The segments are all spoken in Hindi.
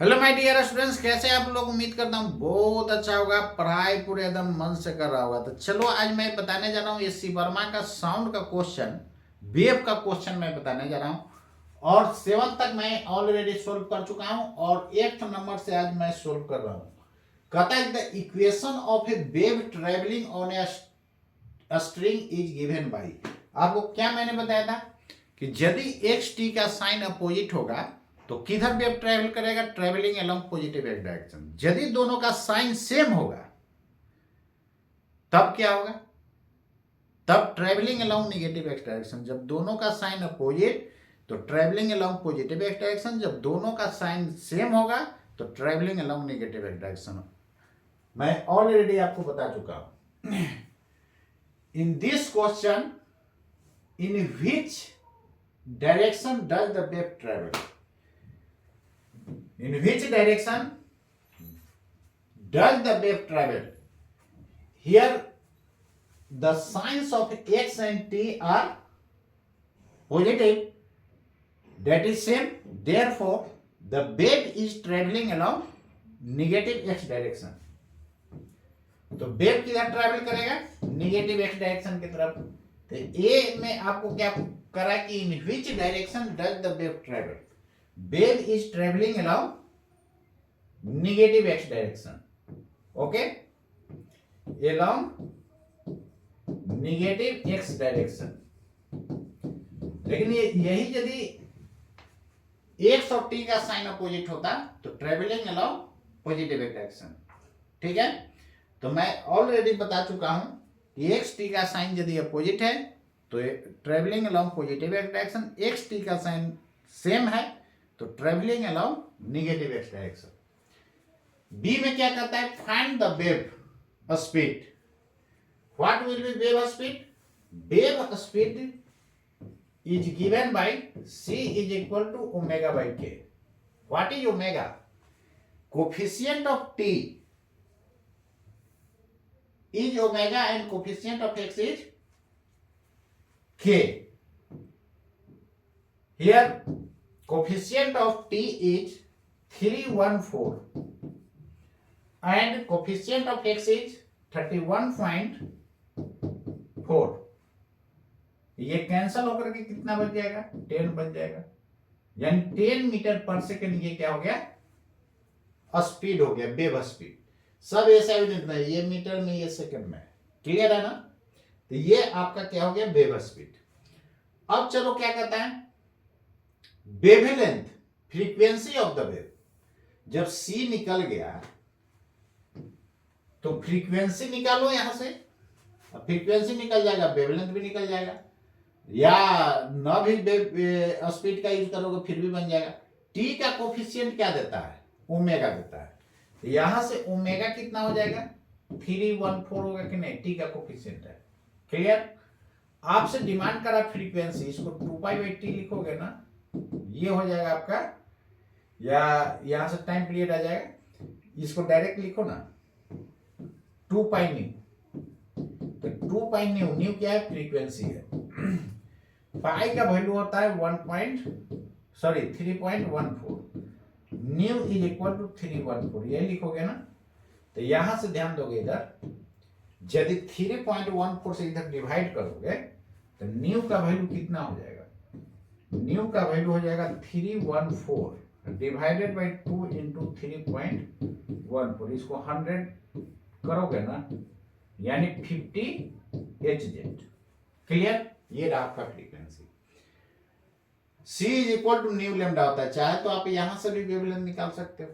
हेलो माय डियर स्टूडेंट्स, कैसे आप लोग। उम्मीद करता हूँ बहुत अच्छा होगा, पढ़ाई पूरे एकदम मन से कर रहा होगा। तो चलो आज मैं बताने जा रहा हूँ एस सी वर्मा का साउंड का क्वेश्चन, वेव का क्वेश्चन मैं बताने जा रहा हूँ। और 7 तक मैं ऑलरेडी सोल्व कर चुका हूँ और 8 नंबर से आज मैं सोल्व कर रहा हूँ। कहता है the equation of A wave travelling on a string is given by. आपको क्या मैंने बताया था कि यदि एक्स टी का साइन अपोजिट होगा तो किधर वेव ट्रेवल करेगा, travelling along positive x direction. यदि दोनों का साइन सेम होगा तब क्या होगा, तब travelling along negative x direction. जब दोनों का साइन अपोजिट तो travelling along positive x direction, जब दोनों का साइन सेम होगा तो travelling along negative x direction. मैं ऑलरेडी आपको बता चुका हूं। In this question, in which direction does the wave travel, in which direction does the wave travel? Here the signs of x and t are positive, that is same, therefore the wave is traveling along negative x direction. तो वेव किधर ट्रैवल करेगा, नेगेटिव एक्स डायरेक्शन की तरफ। तो ए में आपको क्या करा कि in which direction does the wave travel, wave is traveling along negative x direction. Okay, along negative x direction. लेकिन ये यही यदि x और t का साइन अपोजिट होता तो travelling along positive x direction. ठीक है, तो मैं ऑलरेडी बता चुका हूं कि x t का साइन यदि अपोजिट है तो travelling along positive x direction, x t का साइन सेम है तो travelling along negative x direction. B में क्या कहता है, find the wave speed. What will be wave speed? Wave speed is given by c is equal to omega by k। What is omega? Coefficient of t is omega and coefficient of x is k. Here coefficient of t is 314 and coefficient of x is 31.4। ये कैंसल होकर के कितना बच जाएगा, 10 बच जाएगा, यानी 10 मीटर पर सेकेंड ये क्या हो गया, स्पीड हो गया, वेव स्पीड। सब ऐसा एविडेंट में, ये मीटर में, ये सेकंड में, क्लियर है ना। तो ये आपका क्या हो गया, वेव स्पीड। अब चलो क्या कहता है, wavelength, frequency of the wave. जब c निकल गया तो फ्रीक्वेंसी निकालो यहां से, फ्रीक्वेंसी निकल जाएगा, वेवलेंथ भी निकल जाएगा, या न भी स्पीड का यूज करोगे फिर भी बन जाएगा। t का कोफिशिएंट क्या देता है, ओमेगा देता है। यहां से ओमेगा कितना हो जाएगा, 314 होगा कि नहीं, टी का कोफिशिएंट है, क्लियर। आपसे डिमांड करा फ्रीक्वेंसी, इसको 2π/t लिखोगे ना, ये हो जाएगा आपका, या यहां से टाइम पीरियड आ जाएगा, इसको डायरेक्ट लिखो ना, 2π न्यू। तो 2π न्यू, न्यू क्या है, फ्रीक्वेंसी है। पाई का वैल्यू होता है 3.14, न्यू इज इक्वल टू 314, ये लिखोगे ना। तो यहां से ध्यान दोगे, इधर यदि 3.14 से इधर डिवाइड करोगे तो न्यू का वैल्यू कितना हो जाएगा, न्यू का वैल्यू हो जाएगा 314 डिवाइडेड बाय 2 इंटू 3.14, इसको 100 करोगे ना, यानी 50 Hz, क्लियर। ये रहा आपका frequency. c is equal to nu lambda होता है, चाहे तो आप यहां से भी वेवलेंथ निकाल सकते हो,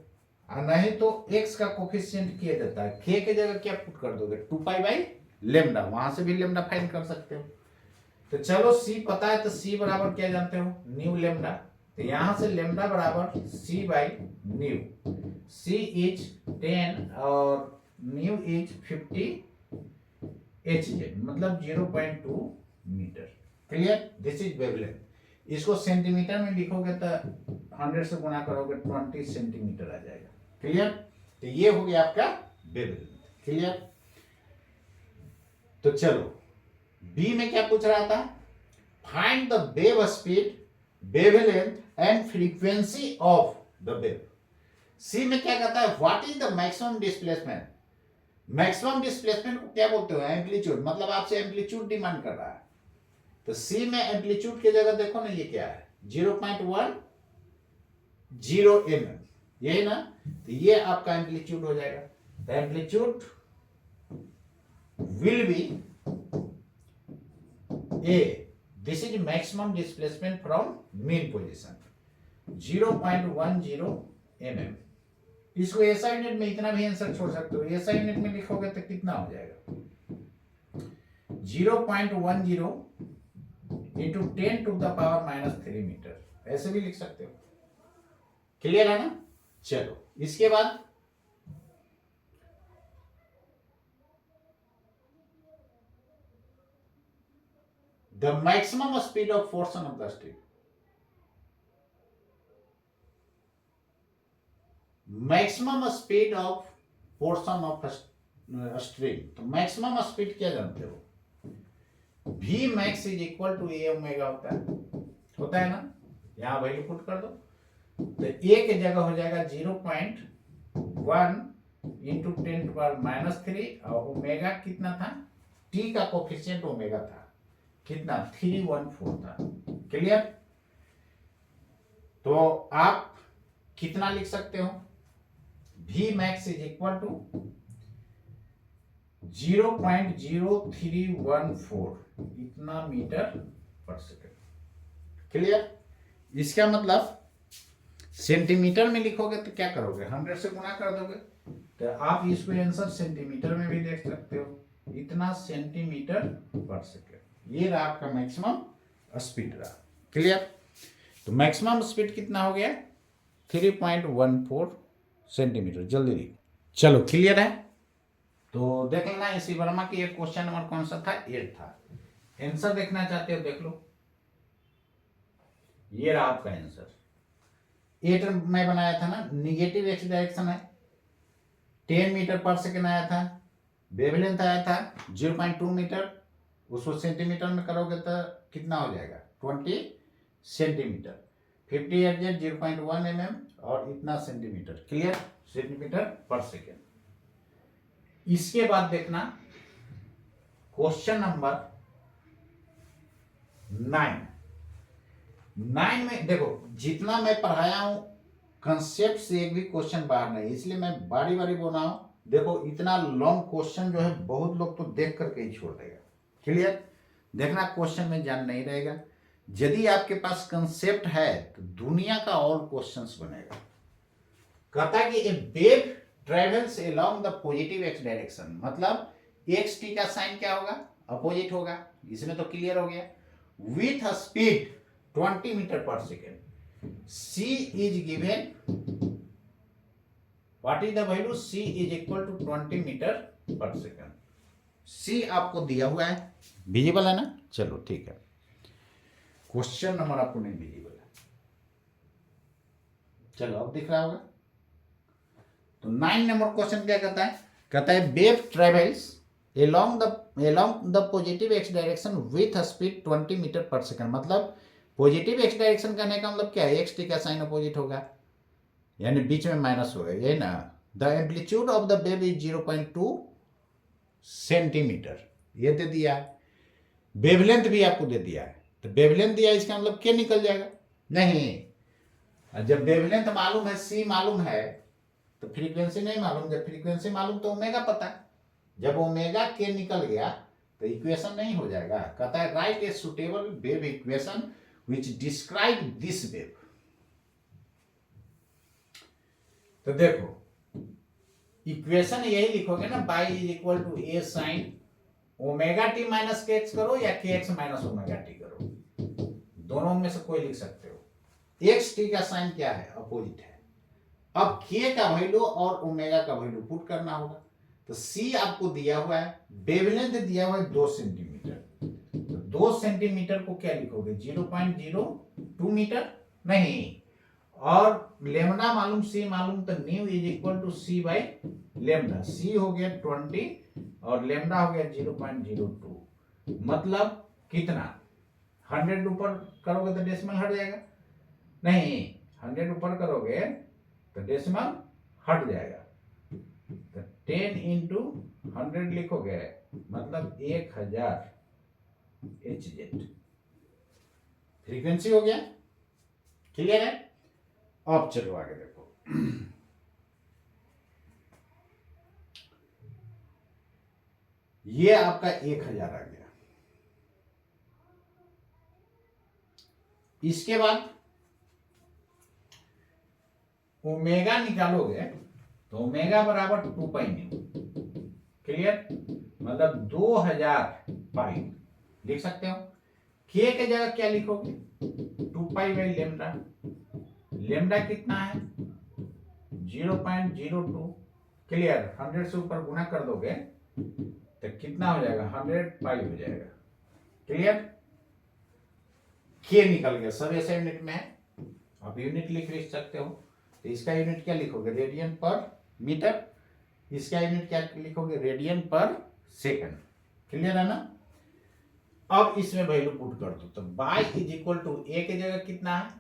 और नहीं तो x का कोफिशिएंट k देता है, k की जगह क्या पुट कर दोगे, 2π/λ, वहां से भी लेमडा फाइंड कर सकते हो। तो चलो c पता है तो c बराबर क्या जानते हो, न्यू लेमडा। तो यहां से लेमडा बराबर c/न्यू, c इज 10 और न्यू इज 50 Hz, मतलब 0.2 मीटर, क्लियर। This is wavelength. इसको सेंटीमीटर में लिखोगे तो 100 से गुणा करोगे 20 सेंटीमीटर आ जाएगा, क्लियर। तो ये हो गया आपका वेवलेंथ, क्लियर। तो चलो बी में क्या पूछ रहा था, find the wave speed, wavelength and frequency of the wave। सी में क्या कहता है, what is the maximum displacement. Maximum displacement को क्या बोलते हो, एम्पलीट्यूड, मतलब आपसे एम्पलीट्यूड डिमांड कर रहा है। तो सी में एम्पलीट्यूड की जगह देखो ना, ये क्या है 0.10 mm, यही ना, तो ये आपका एम्पलीट्यूड हो जाएगा। तो amplitude will be A, this is maximum displacement from mean position 0.10 mm। इसको एसआई यूनिट में इतना भी आंसर छोड़ सकते हो, एसआई यूनिट में लिखोगे तो कितना हो जाएगा 0.10 इंटू 10⁻³ मीटर, ऐसे भी लिख सकते हो। क्लियर है ना। चलो इसके बाद the maximum speed of portion of the stream, maximum speed of portion of stream. तो मैक्सिमम स्पीड क्या जानते हो, v max is equal to a omega होता है ना, यहां वैल्यू पुट कर दो, तो ए की जगह हो जाएगा 0.1 इंटू 10⁻³ और ओमेगा कितना था, टी का कोफिशिएंट ओमेगा था कितना 314 था। क्लियर। तो आप कितना लिख सकते हो, v max is equal to 0.0314 इतना मीटर पर सेकेंड। क्लियर। इसका मतलब सेंटीमीटर में लिखोगे तो क्या करोगे, 100 से गुना कर दोगे, तो आप इसको आंसर सेंटीमीटर में भी देख सकते हो, इतना सेंटीमीटर पर सेकेंड। ये रहा आपका मैक्सिमम स्पीड रहा। क्लियर। तो मैक्सिमम स्पीड कितना हो गया 3.14 सेंटीमीटर। जल्दी लिख। चलो क्लियर है। तो देख लेना इसी वर्मा की एक क्वेश्चन नंबर कौन सा था, 8 था। आंसर देखना चाहते हो देख लो, ये रहा आपका आंसर। 8 मैं बनाया था ना, निगेटिव एक्स डायरेक्शन है, 10 मीटर पर सेकेंड आया था, वेवलेंथ आया था 0.2 मीटर, उसको सेंटीमीटर में करोगे तो कितना हो जाएगा 20 सेंटीमीटर, 50 एडजेड 0.1 mm और इतना सेंटीमीटर। क्लियर, सेंटीमीटर पर सेकेंड। इसके बाद देखना क्वेश्चन नंबर 9 में देखो, जितना मैं पढ़ाया हूं कंसेप्ट से एक भी क्वेश्चन बाहर नहीं, इसलिए मैं बारी बारी बोल रहा हूं। देखो इतना लॉन्ग क्वेश्चन जो है बहुत लोग तो देख करके ही छोड़ देगा। क्लियर, देखना क्वेश्चन में जान नहीं रहेगा। यदि आपके पास कंसेप्ट है तो दुनिया का और क्वेश्चंस बनेगा। कहता है कि a wave travels along the positive x direction, मतलब एक्स टी का साइन क्या होगा, अपोजिट होगा। इसमें तो क्लियर हो गया। विथ अ स्पीड 20 मीटर पर second, c is given, what is the value, c is equal to 20 metre पर सेकेंड। c आपको दिया हुआ है, विजिबल है ना। चलो ठीक है, क्वेश्चन नंबर आपको नहीं विजिबल है, चलो अब दिख रहा होगा। तो 9 नंबर क्वेश्चन क्या कहता है, कहता है wave travels along the positive x direction with speed 20 metre पर सेकेंड। मतलब पॉजिटिव एक्स डायरेक्शन कहने का मतलब क्या है, एक्स टी का साइन अपोजिट होगा, यानी बीच में माइनस होगा, ये ना। The amplitude of the wave is 0.2 centimetre, ये दे दिया है। वेवलेंथ भी आपको दे दिया है, तो वेवलेंथ दिया है, इसका मतलब क्या निकल जाएगा, नहीं। जब वेवलेंथ मालूम है, सी मालूम है, तो फ्रीक्वेंसी नहीं मालूम। जब फ्रीक्वेंसी मालूम तो ओमेगा पता है। जब ओमेगा के निकल गया तो इक्वेशन नहीं हो जाएगा। कहता है write a suitable wave equation which describe this wave. तो देखो इक्वेशन यही लिखोगे ना, y is equal to a sine omega t minus k x करो या के एक्स माइनस ओमेगा टी करो, दोनों में से कोई लिख सकते हो। एक्स टी का साइन क्या है, अपोजिट है। अब के का वैल्यू और ओमेगा का वैल्यू पुट करना होगा। तो सी आपको दिया हुआ है, वेवलेंथ दिया हुआ है 2 सेंटीमीटर, तो 2 सेंटीमीटर को क्या लिखोगे 0.02 मीटर, नहीं। और लेमडा मालूम, सी मालूम, तो nu is equal to c by lambda. C हो गया 20 और लेमडा हो गया 0.02, मतलब कितना, 100 ऊपर करोगे तो डेसिमल हट जाएगा, नहीं 100 ऊपर करोगे तो डेसिमल हट जाएगा। तो 10 इंटू 100 लिखोगे मतलब 1000 HZ फ्रीक्वेंसी हो गया। क्लियर है? अब चलो आगे देखो। ये आपका 1000 आ गया। इसके बाद ओमेगा निकालोगे तो ओमेगा बराबर 2 पाई न्यू। क्लियर? मतलब 2000 पाई लिख सकते हो। के के जगह क्या लिखोगे? 2 पाई बाई लेमडा। लेमडा कितना है? 0.02। क्लियर? 100 से ऊपर गुना कर दोगे तो कितना हो जाएगा? 100 पाई हो जाएगा। क्लियर? के निकल गया। सब ऐसे यूनिट में है। आप यूनिट लिख सकते हो। तो इसका यूनिट क्या लिखोगे? रेडियन पर मीटर। इसका यूनिट क्या लिखोगे? रेडियन पर सेकंड। क्लियर है ना? अब इसमें वैल्यू पुट कर दो। तो बाई इज इक्वल टू ए की जगह कितना है?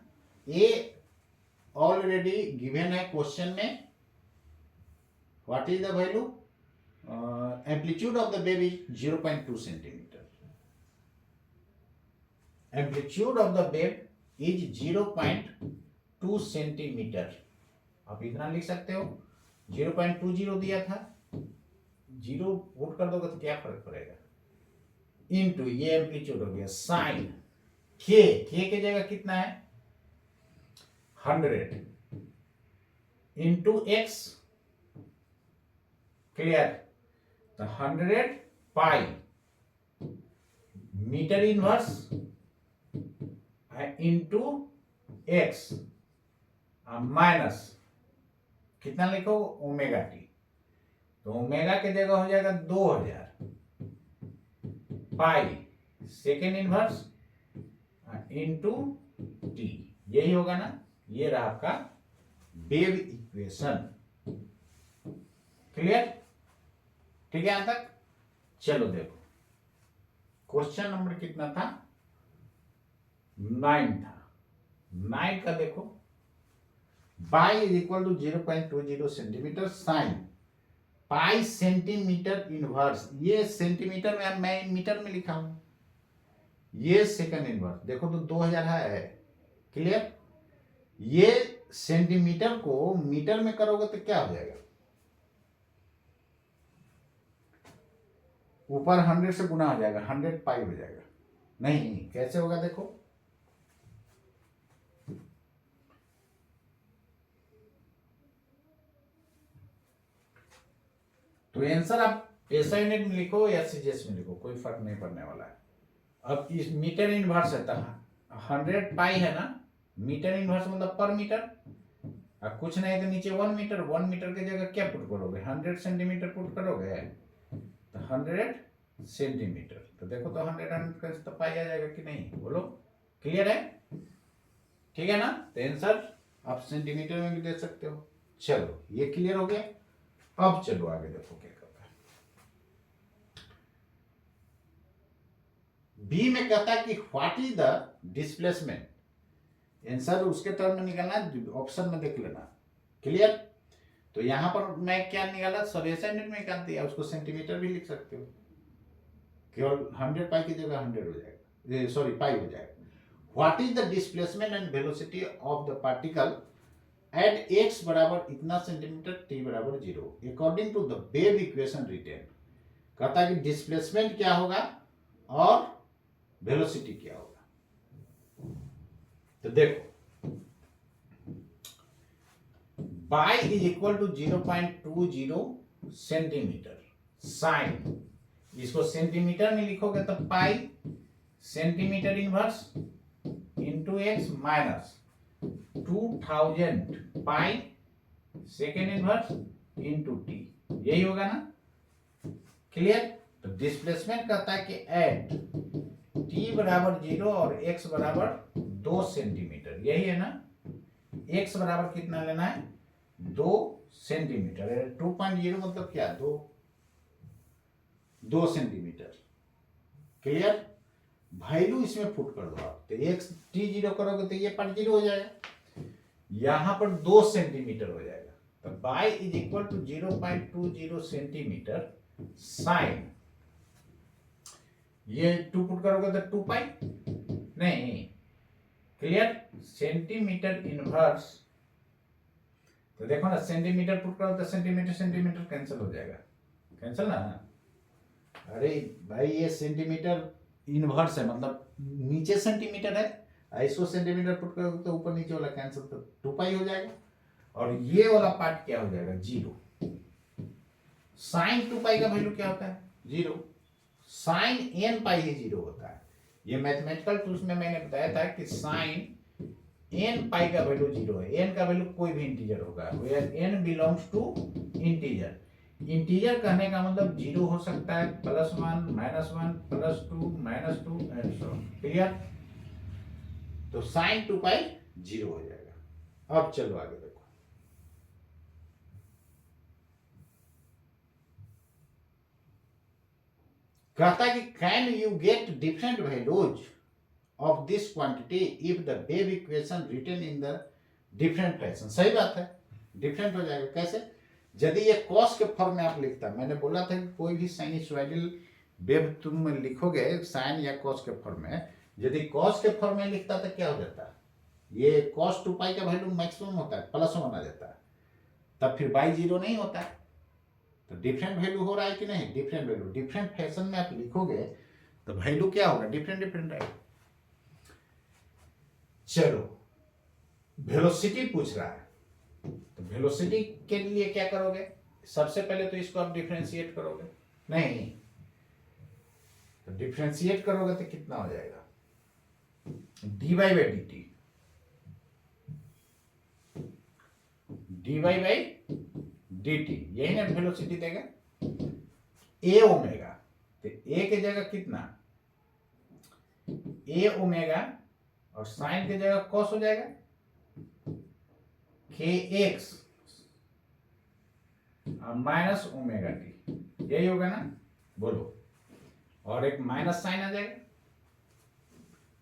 ए ऑलरेडी गिवन है क्वेश्चन में। What is the value? Amplitude of the wave is 0.2 centimetre. Amplitude of the wave is 0.2 centimetre. आप इतना लिख सकते हो। 0.20 दिया था, 0 पुट कर दोगे तो क्या फर्क पड़ेगा? इनटू ये एम्पलीट्यूड हो गया साइन के की जगह कितना है? 100 इंटू एक्स। क्लियर? तो 100 pi metre inverse into x minus कितना लिखो? Omega T. तो ओमेगा की जगह हो जाएगा 2000 pi second inverse into t. यही होगा ना? ये रहा आपका वेव इक्वेशन। क्लियर? ठीक है यहां तक? चलो देखो क्वेश्चन नंबर कितना था? 9 था। 9 का देखो, y is equal to 0.20 centimetre sine pi centimetre inverse. ये सेंटीमीटर में मैं मीटर में लिखा हूं, ये सेकंड इनवर्स। देखो तो 2000 है। क्लियर? ये सेंटीमीटर को मीटर में करोगे तो क्या हो जाएगा? ऊपर 100 से गुना हो जाएगा, 100 पाई हो जाएगा। नहीं, कैसे होगा देखो। तो आंसर आप ऐसा यूनिट में लिखो या सीजीएस में लिखो, कोई फर्क नहीं पड़ने वाला है। अब इस मीटर इनवर्स है, 100 पाई है ना? मीटर इनवर्स मतलब पर मीटर। अब कुछ नहीं तो नीचे 1 मीटर। 1 मीटर की जगह क्या पुट करोगे? 100 सेंटीमीटर पुट करोगे तो 100 सेंटीमीटर। तो देखो तो 100 तो पाई आ जाएगा कि नहीं? बोलो। क्लियर है? ठीक है ना? तो आंसर आप सेंटीमीटर में भी दे सकते हो। चलो ये क्लियर हो गया। अब चलो आगे देखो क्या करता है। बी में कहता है कि what is the displacement. Answer उसके टर्म में निकालना है, ऑप्शन में देख लेना। क्लियर? तो यहां पर मैं क्या निकाला? सब ऐसा यूनिट में निकाल दिया। उसको सेंटीमीटर भी लिख सकते हो। केवल 100 पाई की जगह 100 हो जाएगा, सॉरी पाई हो जाएगा। What is the displacement and velocity of the particle at x बराबर इतना सेंटीमीटर, t बराबर 0 according to the wave equation written. कहता है कि डिस्प्लेसमेंट क्या होगा और वेलोसिटी क्या होगा। तो देखो y is equal to 0.20 centimetre sine, इसको सेंटीमीटर में लिखोगे तो pi centimetre inverse into x minus 2000 pi second inverse into t. यही होगा ना? क्लियर? तो डिस्प्लेसमेंट कहता है कि एट टी बराबर 0 और एक्स बराबर 2 सेंटीमीटर। यही है ना? एक्स बराबर कितना लेना है? 2 सेंटीमीटर। 2.0 मतलब क्या? 2 सेंटीमीटर। क्लियर? वैल्यू इसमें पुट कर दो आप। तो एक्स टी 0 करोगे तो ये पर 0 हो जाएगा, यहां पर 2 सेंटीमीटर हो जाएगा। तो y is equal to 0.20 centimetre sine, ये 2 पुट करोगे तो 2 पाई, नहीं क्लियर, सेंटीमीटर इनवर्स, तो देखो ना सेंटीमीटर पुट करो तो सेंटीमीटर सेंटीमीटर कैंसिल हो जाएगा, कैंसिल ना, अरे भाई ये सेंटीमीटर इनवर्स है, मतलब नीचे सेंटीमीटर है, 100 सेंटीमीटर पुट करोगे तो ऊपर नीचे वाला कैंसिल, तो 2 पाई हो जाएगा, और ये वाला पार्ट क्या हो जाएगा, 0। साइन 2 पाई का वैल्यू क्या होता है, 0। साइन n पाई ही 0 होता है। ये मैथमेटिकल टूल्स में मैंने बताया था कि साइन n पाई का वैल्यू 0 है। n का वैल्यू कोई भी इंटीजर होगा, where n belongs to integer. Integer कहने का मतलब 0 हो सकता है, +1 -1 +2 -2 एंड सो ऑन, क्लियर। तो साइन 2 पाई 0 हो जाएगा। अब चलो आगे देखो, कहता है कि can you get different values of this quantity if the wave equation written in the different fashion. सही बात है, डिफरेंट हो जाएगा। कैसे, यदि ये कॉस के फॉर्म में आप लिखता, मैंने बोला था कि कोई भी साइनसॉइडल वेव तुम लिखोगे साइन या कॉस के फॉर्म में, यदि कॉस के फॉर्म में लिखता तो क्या हो जाता, ये कॉस 2 पाई का वैल्यू मैक्सिमम होता है, +1 आ जाता है, तब फिर बाई 0 नहीं होता है। तो डिफरेंट वैल्यू हो रहा है कि नहीं, डिफरेंट वैल्यू, डिफरेंट फैशन में आप लिखोगे तो वैल्यू क्या होगा, डिफरेंट डिफरेंट आएगा। चलो वेलोसिटी पूछ रहा है, तो वेलोसिटी के लिए क्या करोगे, सबसे पहले तो इसको आप डिफरेंशिएट करोगे, नहीं तो डिफरेंशिएट करोगे तो कितना हो जाएगा, dy/dt, dy/dt, यही ना वेलोसिटी देगा, a ओमेगा, तो a की जगह कितना, a ओमेगा, और साइन की जगह कॉस हो जाएगा kx -ओमेगा t, यही होगा ना, बोलो, और एक माइनस साइन आ जाएगा,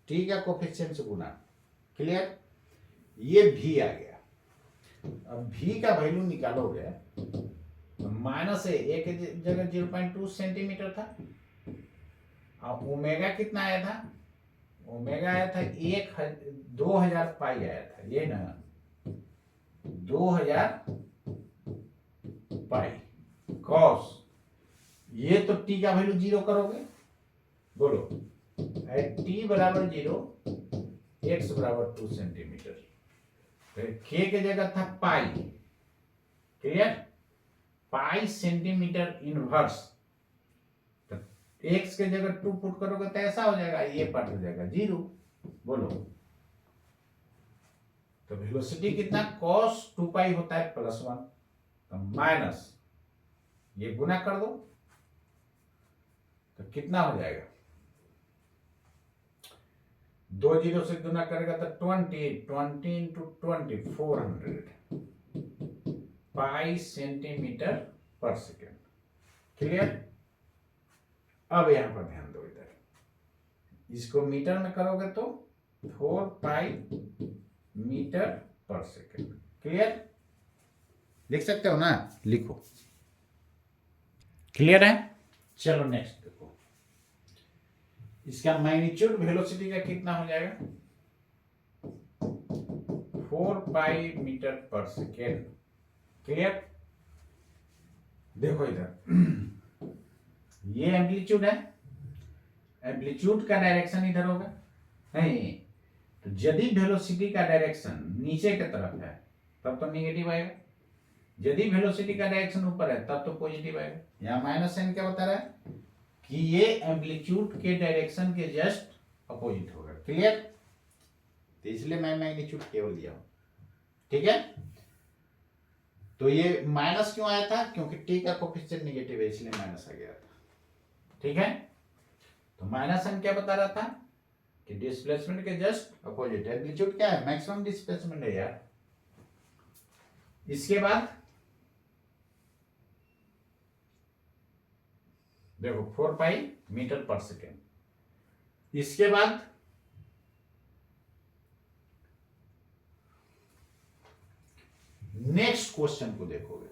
ठीक है, कोफिशिएंट से गुना, क्लियर। ये v आ गया। अब v का वैल्यू निकालोगे तो माइनस a के जगह 0.2 सेंटीमीटर था, अब ओमेगा कितना आया था, ओमेगा आया था 2000 पाई आया था, ये ना 2000 पाई कॉस, ये तो t का वैल्यू 0 करोगे, बोलो t बराबर 0, x बराबर 2 सेंटीमीटर, k के जगह था पाई, क्लियर, पाई सेंटीमीटर इनवर्स, तो x के जगह 2 पुट करोगे तो ऐसा हो जाएगा, ये पार्ट हो जाएगा 0, बोलो। तो वेलोसिटी कितना, cos 2 पाई होता है +1, तो माइनस ये गुना कर दो तो कितना हो जाएगा, 2 0 से गुना करेगा तो 20 × 20 400 पाई सेंटीमीटर पर सेकेंड, क्लियर। अब यहां पर ध्यान दो, इधर इसको मीटर में करोगे तो 4 पाई मीटर पर सेकेंड, क्लियर, लिख सकते हो ना, लिखो, क्लियर है। चलो नेक्स्ट देखो, इसका मैग्नीट्यूड वेलोसिटी का कितना हो जाएगा, 4 पाई मीटर पर सेकेंड, क्लियर। देखो इधर ये एम्पलीट्यूड है, एम्पलीट्यूड का डायरेक्शन इधर होगा, नहीं तो यदि वेलोसिटी का डायरेक्शन नीचे की तरफ है तब तो नेगेटिव आएगा, यदि वेलोसिटी का डायरेक्शन ऊपर है तब तो पॉजिटिव आएगा। यहाँ माइनस साइन क्या बता रहा है कि ये एम्पलीट्यूड के डायरेक्शन के जस्ट अपोजिट होगा, क्लियर। तो इसलिए मैं मैग्नीट्यूड केवल लिया हूं, ठीक है। तो ये माइनस क्यों आया था, क्योंकि टी का कोफिशिएंट नेगेटिव है, इसलिए माइनस आ गया था, ठीक है। तो माइनस साइन क्या बता रहा था कि डिस्प्लेसमेंट के जस्ट अपोजिट, एम्पलीट्यूड क्या है, मैक्सिमम डिस्प्लेसमेंट है यार। इसके बाद देखो 4 पाई मीटर पर सेकेंड, इसके बाद नेक्स्ट क्वेश्चन को देखोगे,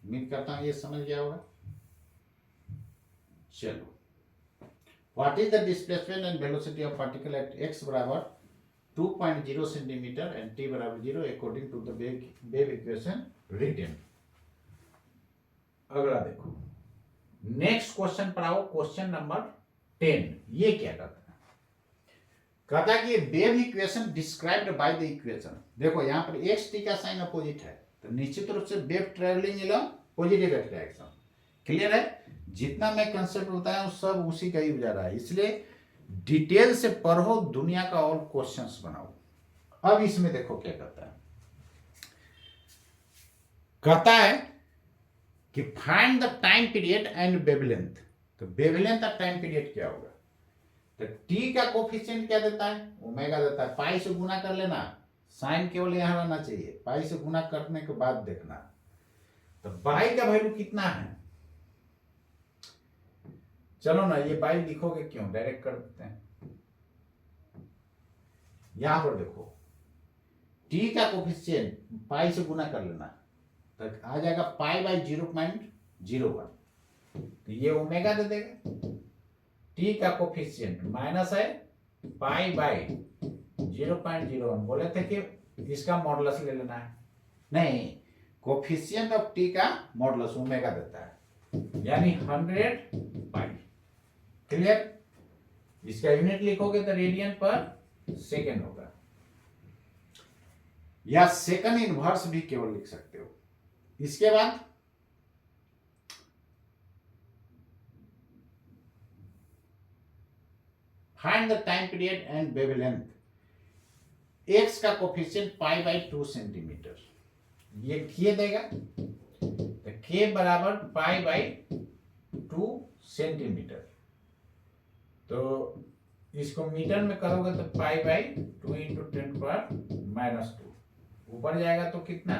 उम्मीद करता हूं ये समझ गया होगा। चलो, what is the displacement and velocity of particle at x बराबर 2.0 सेंटीमीटर एंड t बराबर 0 according to the wave equation written. अगला देखो, नेक्स्ट क्वेश्चन पर आओ, क्वेश्चन नंबर 10। ये क्या करता है, कहता है कि wave equation described by the equation. देखो यहाँ पर एक्स टी का साइन अपोजिट है, तो निश्चित रूप से wave travelling along positive x direction. Clear है, जितना मैं कंसेप्ट बताया हूं सब उसी का ही जा रहा है, इसलिए डिटेल से पढ़ो, दुनिया का और क्वेश्चंस बनाओ। अब इसमें देखो क्या कहता है कि find the time period and wavelength. तो वेवलेंथ और टाइम पीरियड क्या होगा, तो टी का कोफिशिएंट क्या देता है, ओमेगा देता है, पाई से गुना कर लेना, साइन केवल यहां रहना चाहिए, पाई से गुना करने के बाद देखना। तो बाई का वैल्यू कितना है, चलो ना ये बाई लिखोगे क्यों, डायरेक्ट कर देते हैं। यहां पर देखो टी का कोफिशिएंट पाई से गुना कर लेना, तो आ जाएगा पाई बाई 0.01, तो ये ओमेगा दे देगा। टी का कोफिशिएंट माइनस है पाई बाई 0.01, बोले थे कि इसका मॉडुलस ले लेना है, नहीं, कोफिशिएंट ऑफ टी का मॉडुलस ओमेगा देता है, यानी 100 पाई। क्लियर, इसका यूनिट लिखोगे तो रेडियन पर सेकेंड होगा, या सेकंड इनवर्स भी केवल लिख सकते हो। इसके बाद find the time period and wavelength. X का कोफिशिएंट पाई बाई 2 सेंटीमीटर, ये के देगा, तो के बराबर पाई बाई 2 सेंटीमीटर। तो इसको मीटर में करोगे तो पाई बाई 2 इंटू 10⁻², ऊपर जाएगा तो कितना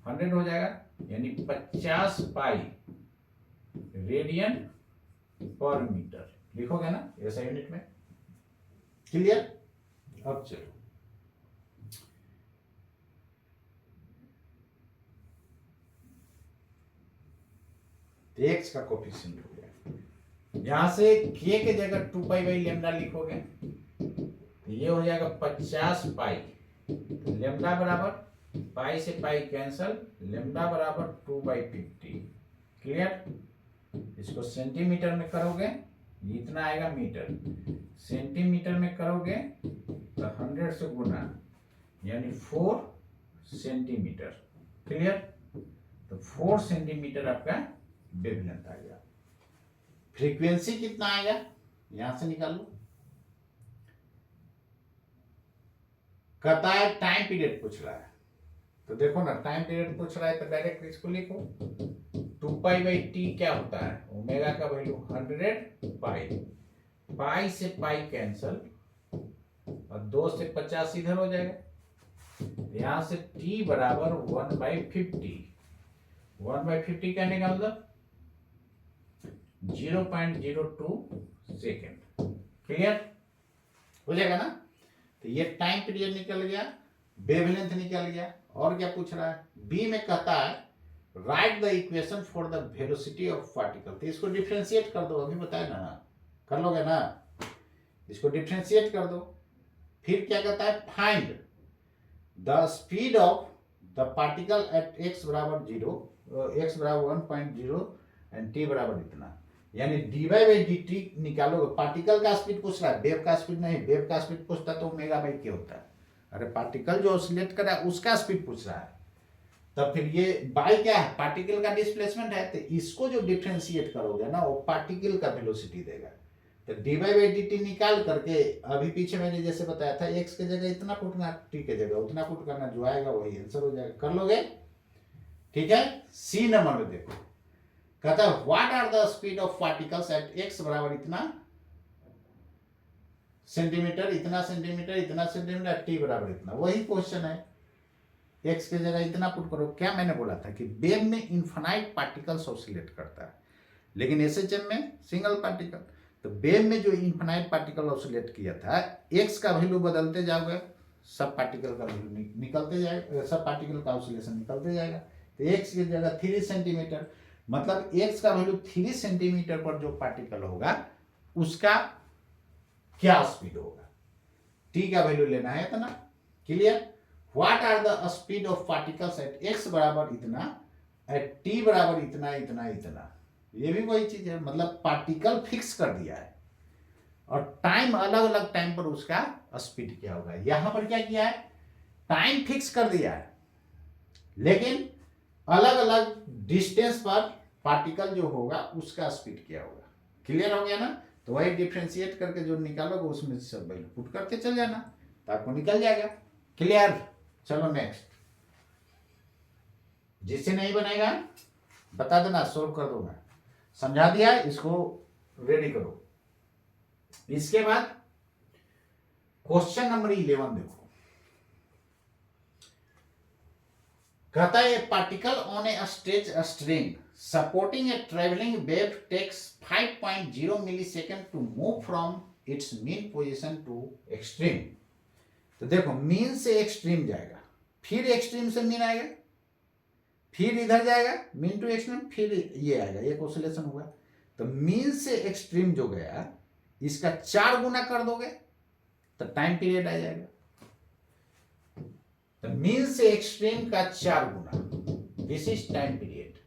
100 हो जाएगा, यानी 50 पाई रेडियन पर मीटर लिखोगे ना ऐसा यूनिट में। क्लियर, अब चलो एक्स का कोफिशिएंट हो गया, यहां से के के जगह 2 पाई बाई लेमडा लिखोगे, ये हो जाएगा 50 पाई, तो लेमडा बराबर पाई से पाई कैंसल, लेमडा बराबर 2/50। क्लियर, इसको सेंटीमीटर में करोगे इतना आएगा मीटर, सेंटीमीटर में करोगे तो 100 से गुना, यानी 4 सेंटीमीटर। क्लियर, तो 4 सेंटीमीटर आपका वेवलेंथ आ गया। फ्रीक्वेंसी कितना आएगा यहां से निकाल लो, कहता है टाइम पीरियड पूछ रहा है, तो देखो ना टाइम पीरियड पूछ रहा है तो डायरेक्ट इसको लिखो, 2 पाई बाई टी क्या होता है, ओमेगा का वैल्यू 100 पाई, पाई से पाई कैंसल और 2 से 50 इधर हो जाएगा, यहां से टी बराबर 1/50, 1/50 कहने का मतलब 0.02 सेकेंड। क्लियर हो जाएगा ना, तो ये टाइम पीरियड निकल गया, वेवलेंथ निकल गया। और क्या पूछ रहा है, बी में कहता है right the equation for the velocity of particle, तो इसको डिफरेंशिएट कर दो, अभी बताया ना, कर लोगे ना, इसको डिफरेंशिएट कर दो। फिर क्या कहता है, find the speed of the particle at x बराबर 0, x बराबर 1.0 एंड t बराबर इतना, यानी dy बाई dt निकालोगे। पार्टिकल का स्पीड पूछ रहा है, वेव का स्पीड नहीं, वेव का स्पीड पूछता तो ओमेगा बाई के होता है, अरे पार्टिकल जो ऑसिलेट कर रहा है उसका स्पीड पूछ रहा है, तब फिर ये बाई क्या है, पार्टिकल का डिस्प्लेसमेंट है, तो इसको जो डिफरेंशिएट करोगे ना वो पार्टिकल का वेलोसिटी देगा। तो dy बाई dt निकाल करके, अभी पीछे मैंने जैसे बताया था, x के जगह इतना पुट करना, t के जगह उतना पुट करना, जो आएगा वही आंसर हो जाएगा। कर लोगे, ठीक है। सी नंबर में देखो, कहता है what are the speed of particles at x बराबर इतना सेंटीमीटर, इतना सेंटीमीटर, इतना सेंटीमीटर, t बराबर इतना, वही क्वेश्चन है, x के जगह इतना पुट करो। क्या मैंने बोला था कि वेव में इनफाइनाइट पार्टिकल्स ऑसिलेट करता है, लेकिन एसएचएम में सिंगल पार्टिकल। तो वेव में जो इनफाइनाइट पार्टिकल ऑसिलेट किया था, x का वैल्यू बदलते जाओगे, सब पार्टिकल का वैल्यू निकलते जाएगा, सब पार्टिकल का ऑसिलेशन निकलते जाएगा। तो एक्स की जगह 3 सेंटीमीटर, मतलब एक्स का वैल्यू 3 सेंटीमीटर पर जो पार्टिकल होगा उसका क्या स्पीड होगा, टी का वैल्यू लेना है इतना। Clear? What are the speed of particles at x बराबर इतना, एट टी बराबर इतना इतना इतना। ये भी वही चीज है, मतलब पार्टिकल फिक्स कर दिया है और टाइम अलग अलग टाइम पर उसका स्पीड क्या होगा। यहां पर क्या किया है, टाइम फिक्स कर दिया है लेकिन अलग अलग डिस्टेंस पर पार्टिकल जो होगा उसका स्पीड क्या होगा। क्लियर हो गया ना? तो वही डिफ्रेंशिएट करके जो निकालोगे उसमें सब वैल्यू पुट करते चल जाना तो आपको निकल जाएगा। क्लियर? चलो नेक्स्ट। जिससे नहीं बनेगा बता देना, सोल्व कर दूंगा। समझा दिया, इसको रेडी करो। इसके बाद क्वेश्चन नंबर 11 देखो। कहता है particle on a stretch string supporting a travelling wave takes 5.0 millisecond to move from its mean position to extreme. तो देखो मीन से एक्सट्रीम जाएगा, फिर एक्सट्रीम से मीन आएगा, फिर इधर जाएगा मीन टू एक्सट्रीम, फिर ये आएगा, एक ऑसिलेशन हुआ। तो मीन से एक्सट्रीम जो गया इसका 4 गुना कर दोगे तो टाइम पीरियड आ जाएगा। तो मीन से एक्सट्रीम का 4 गुना, दिस इज टाइम पीरियड,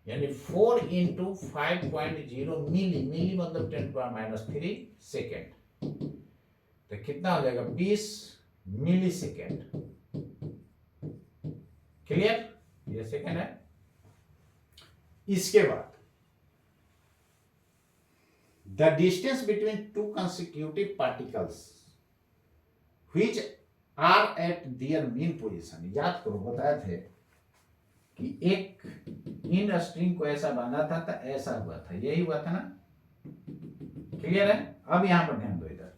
यानी 4 इंटू 5.0 मिली मतलब 10⁻³ सेकेंड। तो कितना हो जाएगा 20 मिली सेकेंड। क्लियर? ये सेकेंड है। इसके बाद the distance between two consecutive particles which are at their mean position. याद करो बताए थे कि एक इन स्ट्रिंग को ऐसा बांधा था तो ऐसा हुआ था, यही हुआ था ना? क्लियर है? अब यहां पर ध्यान दो, इधर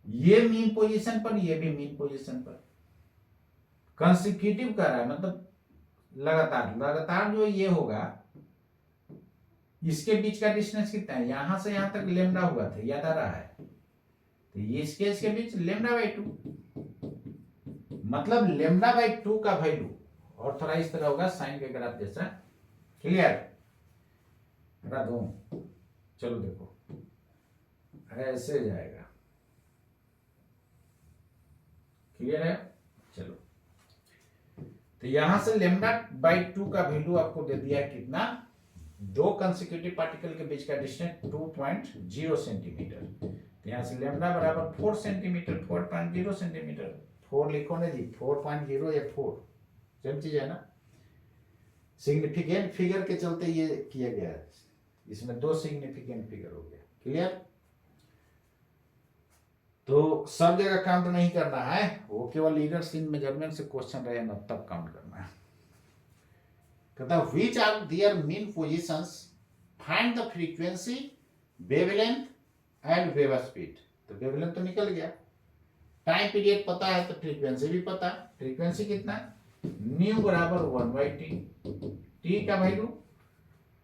ये मीन पोजीशन पर, ये भी मीन पोजीशन पर। कंसेक्यूटिव कर रहा है मतलब लगातार लगातार जो ये होगा इसके बीच का डिस्टेंस कितना है, यहां से यहां तक लेमडा हुआ था, याद आ रहा है? तो ये इसके बीच λ/2, मतलब λ/2 का वैल्यू, और थोड़ा इस तरह होगा साइन के ग्राफ जैसा। क्लियर? करा दो, चलो देखो ऐसे जाएगा। क्लियर है? चलो तो यहां से λ/2 का वैल्यू आपको दे दिया कितना, दो कंसेक्यूटिव पार्टिकल के बीच का डिस्टेंस 2.0 सेंटीमीटर। तो यहां से λ बराबर 4 सेंटीमीटर, 4.0 सेंटीमीटर। 4 लिखो ना जी, 4.0 या 4 सेम चीज है ना। सिग्निफिकेंट फिगर के चलते ये किया गया है, इसमें 2 सिग्निफिकेंट फिगर हो गया। क्लियर? तो सब जगह काउंट नहीं करना है, वो केवल लीडर्स इन मेजरमेंट से क्वेश्चन रहे ना तब काउंट करना है। कहता which are their mean positions, find the frequency, wavelength and wave speed. तो वेवलेंथ तो निकल गया, टाइम पीरियड पता है तो फ्रीक्वेंसी भी पता है। फ्रीक्वेंसी कितना है, न्यू बराबर 1/t, टी का वैल्यू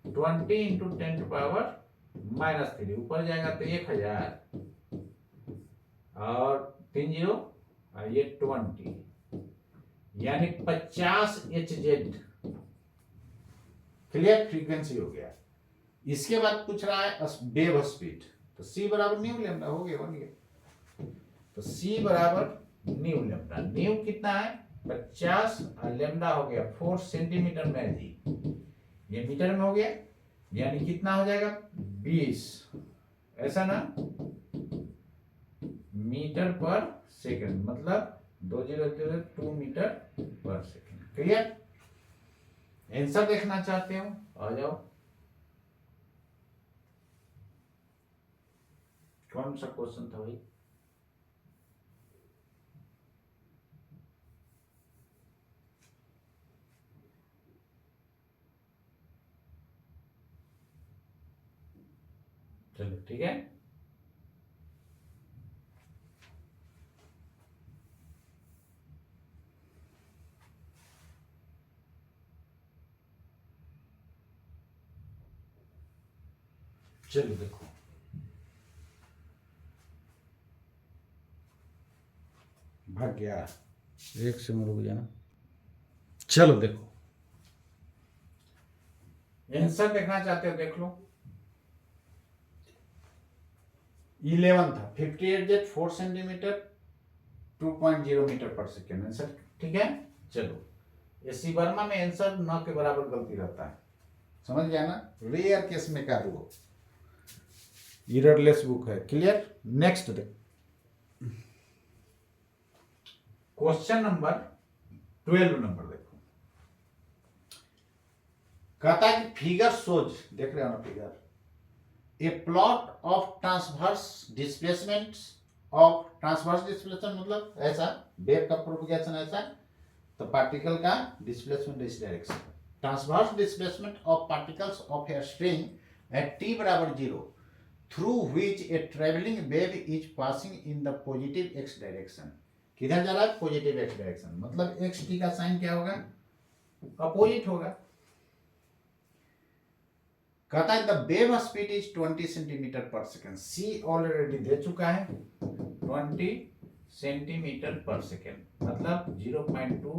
20 इंटू 10⁻³ ऊपर जाएगा तो 1000 और 3 0 और ये 20, यानी 50 Hz। क्लियर? फ्रीक्वेंसी हो गया। इसके बाद पूछ रहा है वेव स्पीड, तो c बराबर न्यू लेमडा हो गया, बन गया। तो c बराबर न्यू लेमडा, न्यू कितना है 50 और लेमडा हो गया 4 सेंटीमीटर में जी, ये मीटर में हो गया, यानी कितना हो जाएगा 20, ऐसा ना, मीटर पर सेकंड, मतलब 2002 मीटर पर सेकंड। क्लियर? आंसर देखना चाहते हो आ जाओ। कौन सा क्वेश्चन था भाई? चलो ठीक है। चलो देखो भाग गया। एक से रुक जाना। चलो देखो, आंसर देखना चाहते हो देख लो। 11 था, 58 जेट 4 सेंटीमीटर 2.0 मीटर पर सेकेंड आंसर। ठीक है, चलो एससी वर्मा में आंसर न के बराबर गलती रहता है, समझ गया ना। रेयर केस में कर दो, एररलेस बुक है। क्लियर। नेक्स्ट देख, क्वेश्चन नंबर 12 नंबर देखो। कहता है कि फिगर सोज, देख रहे हो ना figure, A plot of transverse displacement of, transverse displacement मतलब ऐसा, वेव का प्रोपगेशन ऐसा, तो पार्टिकल का डिस्प्लेसमेंट इस direction. Transverse displacement of particles of a string at t बराबर 0 through which a travelling wave is passing in the positive x direction. किधर जा रहा है? पॉजिटिव x डायरेक्शन, मतलब x t का साइन क्या होगा? अपोजिट होगा। कहता है the wave speed is 20 centimetre पर सेकेंड। सी ऑलरेडी दे चुका है 20 सेंटीमीटर पर सेकेंड, मतलब 0.2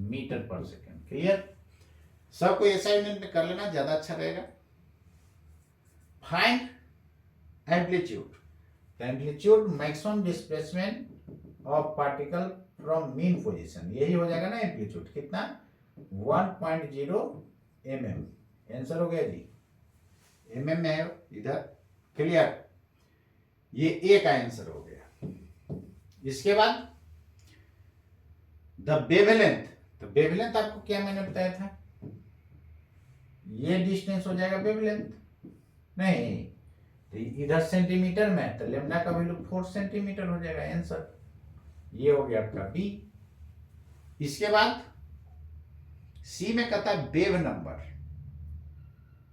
मीटर पर सेकेंड। क्लियर। सबको असाइनमेंट में कर लेना, ज्यादा अच्छा रहेगा। Find amplitude, amplitude maximum displacement of particle from mean position, यही हो जाएगा ना एम्पलीट्यूड। कितना? 1.0 mm। आंसर हो गया जी, mm में है इधर। क्लियर, ये ए का आंसर हो गया। इसके बाद द वेवलेंथ, तो वेवलेंथ आपको क्या मैंने बताया था? ये डिस्टेंस हो जाएगा वेवलेंथ, नहीं तो इधर सेंटीमीटर में, तो लेमडा का वैल्यू 4 सेंटीमीटर हो जाएगा। आंसर ये हो गया आपका बी। इसके बाद सी में कहता है वेव नंबर।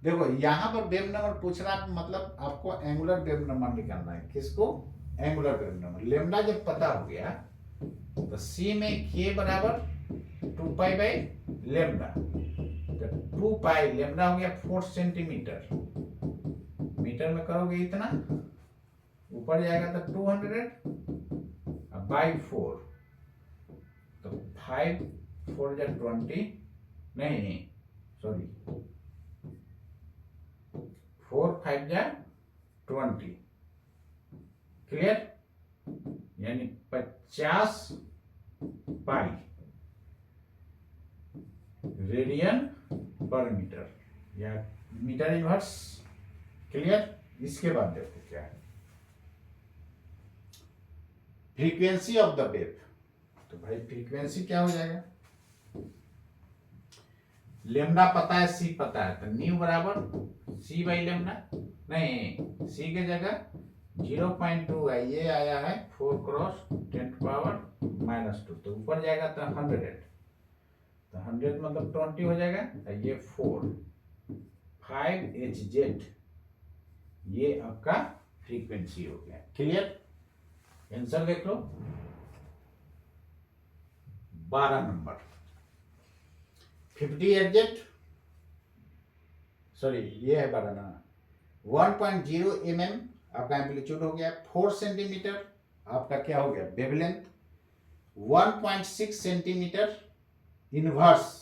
देखो यहां पर वेव नंबर पूछ रहा है, मतलब आपको एंगुलर वेव नंबर निकालना है। किसको? Angular wave number. लेमडा जब पता हो गया तो सी में के बराबर 2 पाई बाई लेमडा, तो 2 पाई लेमडा हो गया 4 सेंटीमीटर। मीटर में करोगे इतना, ऊपर जाएगा तो 200 बाई 4, तो 5 4 जा 20, नहीं सॉरी 4 5 जा 20। क्लियर, यानी 50 पाई रेडियन पर मीटर या मीटर इनवर्स। क्लियर। इसके बाद देखो क्या है, फ्रीक्वेंसी ऑफ द वेव। तो भाई फ्रीक्वेंसी क्या हो जाएगा? लेमडा पता है, सी पता है, तो न्यू बराबर सी बाई लेमडा, नहीं सी के जगह 0.2 है, ये आया है 4 क्रॉस 10⁻⁻², तो ऊपर जाएगा तो 100, तो 100 मतलब 20 हो जाएगा, तो ये 4 5 Hz, ये आपका फ्रीक्वेंसी हो गया। क्लियर। आंसर देख लो 12 नंबर 50 Hz, सॉरी ये है 12 ना, 1.0 mm आपका एम्पलीट्यूड हो गया। 4 सेंटीमीटर आपका क्या हो गया? वेवलेंथ। 1.6 सेंटीमीटर इनवर्स,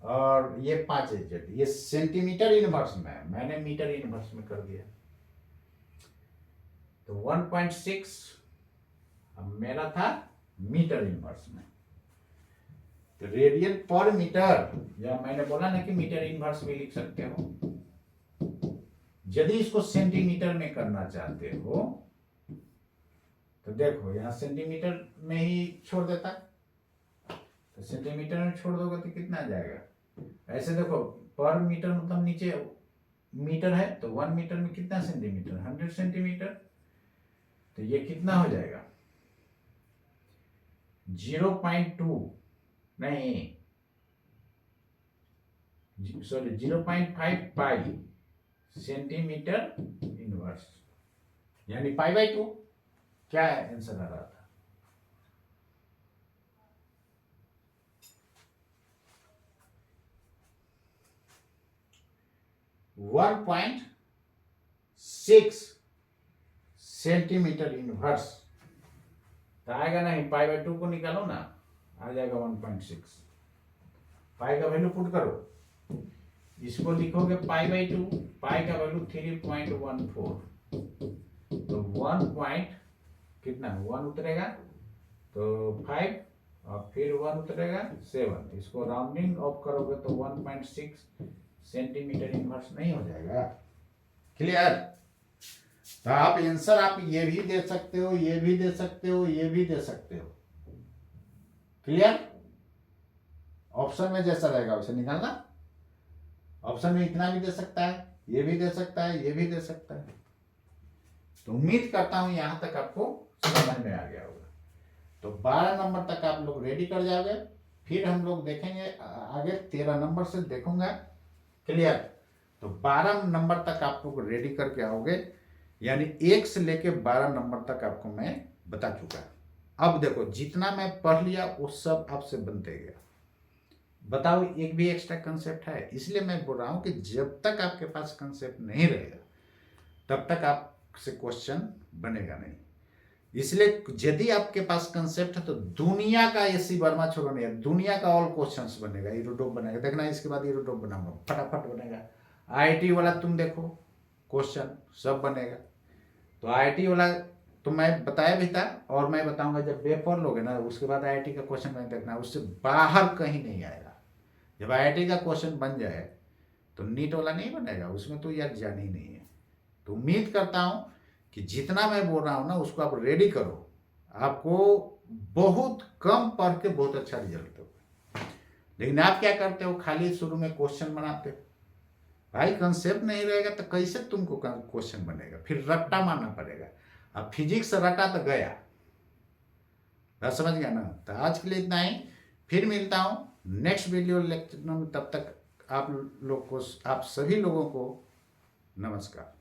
और ये 5 Hz, ये सेंटीमीटर इनवर्स में है, मैंने मीटर इनवर्स में कर दिया। तो 1.6 अब मेरा था मीटर इनवर्स में, तो रेडियन पर मीटर, या मैंने बोला ना कि मीटर इनवर्स भी लिख सकते हो। यदि इसको सेंटीमीटर में करना चाहते हो तो देखो यहां सेंटीमीटर में ही छोड़ देता, तो सेंटीमीटर में छोड़ दोगे तो कितना आ जाएगा? ऐसे देखो पर मीटर मतलब नीचे मीटर है, तो 1 मीटर में कितना सेंटीमीटर? 100 सेंटीमीटर, तो ये कितना हो जाएगा? 0.2 नहीं सॉरी 0.5 पाई सेंटीमीटर इनवर्स, यानी पाई बाई 2। क्या है आंसर आ रहा था? वन पॉइंट 6 सेंटीमीटर इनवर्स, तो आएगा नहीं, पाई बाई 2 को निकालो ना, आ जाएगा 1.6। पाई का वैल्यू पुट करो, इसको लिखोगे पाई बाई 2, पाई का वैल्यू 3.14, तो 1 पॉइंट कितना 1 उतरेगा, तो 5 और फिर 1 उतरेगा 7, इसको राउंडिंग ऑफ करोगे तो 1.6 सेंटीमीटर इनवर्स नहीं हो जाएगा। क्लियर? तो आप आंसर आप ये भी दे सकते हो, ये भी दे सकते हो, ये भी दे सकते हो। क्लियर? ऑप्शन में जैसा रहेगा वैसे निकालना। ऑप्शन में इतना भी दे सकता है, ये भी दे सकता है, ये भी दे सकता है। तो उम्मीद करता हूं यहां तक आपको समझ में आ गया होगा। तो 12 नंबर तक आप लोग रेडी कर जाओगे, फिर हम लोग देखेंगे आगे 13 नंबर से देखूंगा। क्लियर? तो 12 नंबर तक आप लोग रेडी करके आओगे, यानी 1 से लेके 12 नंबर तक आपको मैं बता चुका। अब देखो जितना मैं पढ़ लिया वो सब आपसे बनते गया। बताओ एक भी एक्स्ट्रा कंसेप्ट है? इसलिए मैं बोल रहा हूं कि जब तक आपके पास कंसेप्ट नहीं रहेगा तब तक आपसे क्वेश्चन बनेगा नहीं। इसलिए यदि आपके पास कंसेप्ट है तो दुनिया का एसी वर्मा छोड़ो नहीं, दुनिया का ऑल क्वेश्चंस बनेगा, यूरोटॉप बनेगा। देखना इसके बाद यूरोटॉप बनाऊंगा, फटाफट बनेगा। आईआईटी वाला तुम देखो क्वेश्चन सब बनेगा। तो आईआईटी वाला तो मैं बताया भी था, और मैं बताऊंगा जब पेपर लोगे ना उसके बाद आईआईटी का क्वेश्चन नहीं देखना, उससे बाहर कहीं नहीं आएगा। जब आईआईटी का क्वेश्चन बन जाए तो नीट वाला नहीं बनेगा, उसमें तो यार जान ही नहीं है। तो उम्मीद करता हूं कि जितना मैं बोल रहा हूं ना उसको आप रेडी करो, आपको बहुत कम पढ़ के बहुत अच्छा रिजल्ट होगा। लेकिन आप क्या करते हो, खाली शुरू में क्वेश्चन बनाते हो। भाई कंसेप्ट नहीं रहेगा तो कैसे तुमको क्वेश्चन बनेगा, फिर रट्टा मारना पड़ेगा। अब फिजिक्स रटा तो गया, बात समझ गया ना। तो आज के लिए इतना ही, फिर मिलता हूं नेक्स्ट वीडियो लेक्चर में। तब तक आप लोग को, आप सभी लोगों को नमस्कार।